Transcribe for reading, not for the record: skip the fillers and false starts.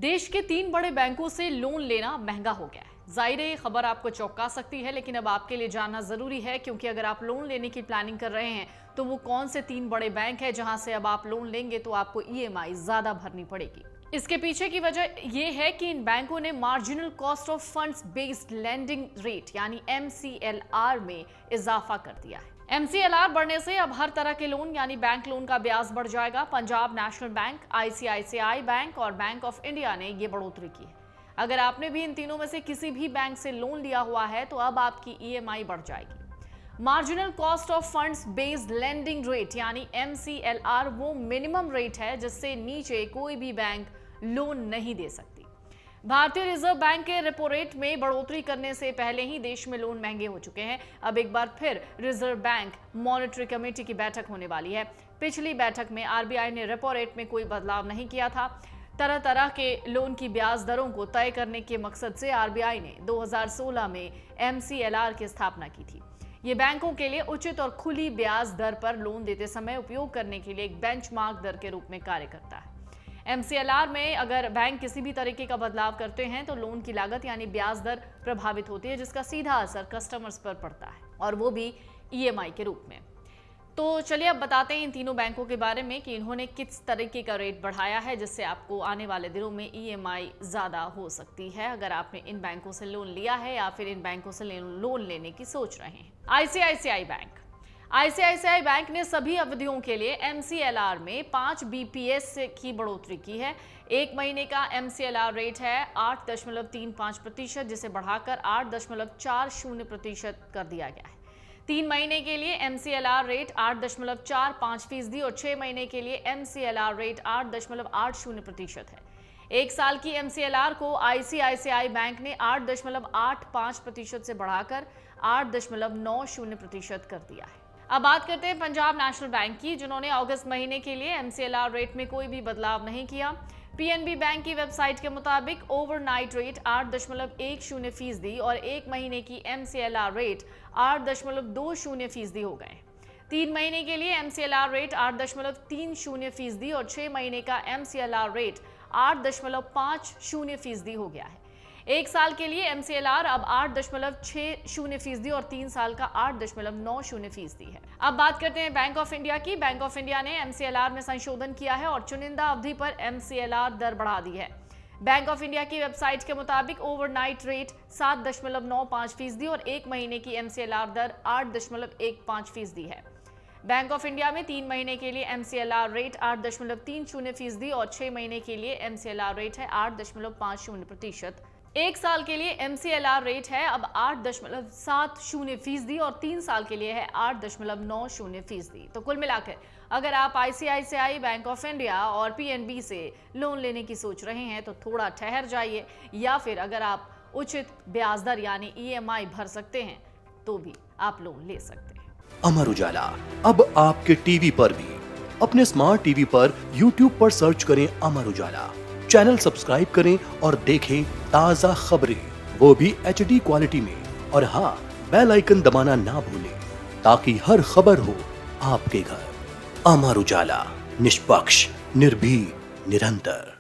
देश के 3 बड़े बैंकों से लोन लेना महंगा हो गया है। जाहिर है ये खबर आपको चौंका सकती है, लेकिन अब आपके लिए जानना जरूरी है, क्योंकि अगर आप लोन लेने की प्लानिंग कर रहे हैं तो वो कौन से 3 बड़े बैंक हैं जहां से अब आप लोन लेंगे तो आपको ईएमआई ज्यादा भरनी पड़ेगी। इसके पीछे की वजह यह है कि इन बैंकों ने marginal cost of funds based lending rate यानी MCLR में इजाफा कर दिया है। MCLR बढ़ने से अब हर तरह के लोन यानी बैंक लोन का ब्याज बढ़ जाएगा। Punjab national bank, ICICI bank और बैंक ऑफ इंडिया ने ये बढ़ोतरी की है। अगर आपने भी इन तीनों में से किसी भी बैंक से लोन लिया हुआ है तो अब आपकी EMI बढ़ जाएगी। Marginal cost of funds based lending rate यानी MCLR वो मिनिमम रेट है जिससे नीचे कोई भी बैंक लोन नहीं दे सकती। भारतीय रिजर्व बैंक के रेपो रेट में बढ़ोतरी करने से पहले ही देश में लोन महंगे हो चुके हैं। अब एक बार फिर रिजर्व बैंक मॉनेटरी कमेटी की बैठक होने वाली है। पिछली बैठक में RBI ने रेपो रेट में कोई बदलाव नहीं किया था। तरह तरह के लोन की ब्याज दरों को तय करने के मकसद से RBI ने 2016 में MCLR की स्थापना की थी। ये बैंकों के लिए उचित और खुली ब्याज दर पर लोन देते समय उपयोग करने के लिए एक बेंचमार्क दर के रूप में कार्य करता है। MCLR में अगर बैंक किसी भी तरीके का बदलाव करते हैं तो लोन की लागत यानी ब्याज दर प्रभावित होती है, जिसका सीधा असर कस्टमर्स पर पड़ता है और वो भी EMI के रूप में। तो चलिए अब बताते हैं इन तीनों बैंकों के बारे में कि इन्होंने किस तरीके का रेट बढ़ाया है जिससे आपको आने वाले दिनों में EMI ज़्यादा हो सकती है अगर आपने इन बैंकों से लोन लिया है या फिर इन बैंकों से लोन लेने की सोच रहे हैं। ICICI बैंक बैंक ने सभी अवधियों के लिए MCLR में 5 BPS की बढ़ोतरी की है। एक महीने का MCLR रेट है 8.35%, जिसे बढ़ाकर 8.40% कर दिया गया है। 3 महीने के लिए MCLR रेट 8.45% और 6 महीने के लिए MCLR रेट 8.80% है। 1 साल की MCLR को ICICI बैंक ने 8.85% से बढ़ाकर 8.90% कर दिया है। अब बात करते हैं पंजाब नेशनल बैंक की, जिन्होंने अगस्त महीने के लिए MCLR रेट में कोई भी बदलाव नहीं किया। PNB बैंक की वेबसाइट के मुताबिक ओवरनाइट रेट 8.10% और 1 महीने की MCLR रेट 8.20% हो गए। 3 महीने के लिए MCLR रेट 8.30% और 6 महीने का MCLR रेट 8.50% हो गया है। 1 साल के लिए MCLR अब 8.60% और 3 साल का 8.90% है। अब बात करते हैं बैंक ऑफ इंडिया की। बैंक ऑफ इंडिया ने MCLR में संशोधन किया है और चुनिंदा अवधि पर MCLR दर बढ़ा दी है। बैंक ऑफ इंडिया की वेबसाइट के मुताबिक ओवरनाइट रेट 7.95% और 1 महीने की MCLR दर 8.15% है। बैंक ऑफ इंडिया में 3 महीने के लिए MCLR रेट 8.30% और 6 महीने के लिए MCLR रेट है 8.50%। 1 साल के लिए MCLR रेट है अब 8.70% और 3 साल के लिए है 8.90%। तो कुल मिलाकर अगर आप ICICI, बैंक ऑफ इंडिया और PNB से लोन लेने की सोच रहे हैं तो थोड़ा ठहर जाइए, या फिर अगर आप उचित ब्याज दर यानी EMI भर सकते हैं तो भी आप लोन ले सकते हैं। अमर उजाला अब आपके टीवी पर भी। अपने स्मार्ट टीवी पर YouTube पर सर्च करें अमर उजाला, चैनल सब्सक्राइब करें और देखें ताजा खबरें, वो भी HD क्वालिटी में। और हाँ, बेल आइकन दबाना ना भूलें ताकि हर खबर हो आपके घर। अमर उजाला, निष्पक्ष, निर्भीक, निरंतर।